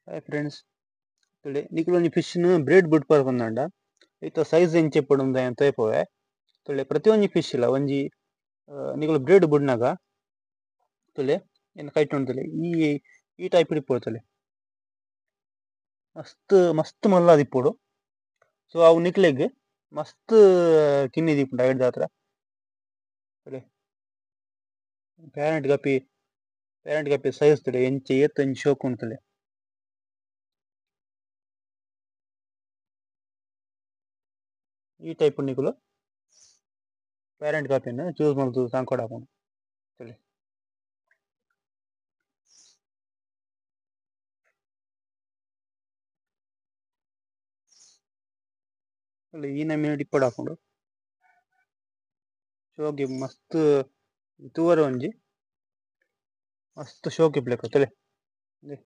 Hi friends, ತೊಲೆ ನಿಕುಲು ಒಂಜಿ ಫಿಶ್‌ನ್ ಬ್ರೀಡ್ ಬುಡ್ ಪರ್ಪುಂದಂಡ ಐತ ಸೈಜ್ ಎಂಚ ಎಪ್ಪುಡು ಅಂತ ತೂಯಪೋವೆ. ತೊಲೆ ಪ್ರತಿ ಒಂಜಿ ಫಿಶ್ ಲ ಒಂಜಿ ನಿಕುಲು ಬ್ರೀಡ್ ಬುಡ್ನಗ ತೊಲೆ ಏನು ಕೈಟ್ ತೊಲೆ ಈ ಟೈಪ್ ಇಪ್ಪುಡು ತೊಲೆ ಮಸ್ತ್ ಮಸ್ತ್ ಮಲ್ಲ ದಿಪ್ಪುಡು. ಸೊ ಅವು ನಿಕ್ಲೆಗ್ ಮಸ್ತ್ ಕಿನ್ನಿ ದೀಪುಂಡು ಐಟ್ ದಾತ್ರ ತೊಲೆ ಪ್ಯಾರೆಂಟ್ ಗಪ್ಪಿ ಸೈಜ್ ತೊಲೆ ಎಂಚ ಏತ್ ಒಂಜಿ ಶೋಕ್ ಉಂಡು ತೊಲೆ. ಈ ಟೈಪ್ ನಿಕುಲು ಪ್ಯಾರೆಂಟ್ ಗಪಿನ ಚೂಸ್ ಮಲ್ತು ಸಂಕೋಡ ಹಾಕೊಂಡು ತೊಲೆ. ಈ ನಮೂನೆ ಇಪ್ಪಡು ಹಾಕೊಂಡು ಶೋಕಿ ಮಸ್ತ್ ತೂವರೆ ಒಂಜಿ ಮಸ್ತ್ ಶೋಕಿ ಇಪ್ಪುಲೆಕ್ಕ ತೊಲೆ.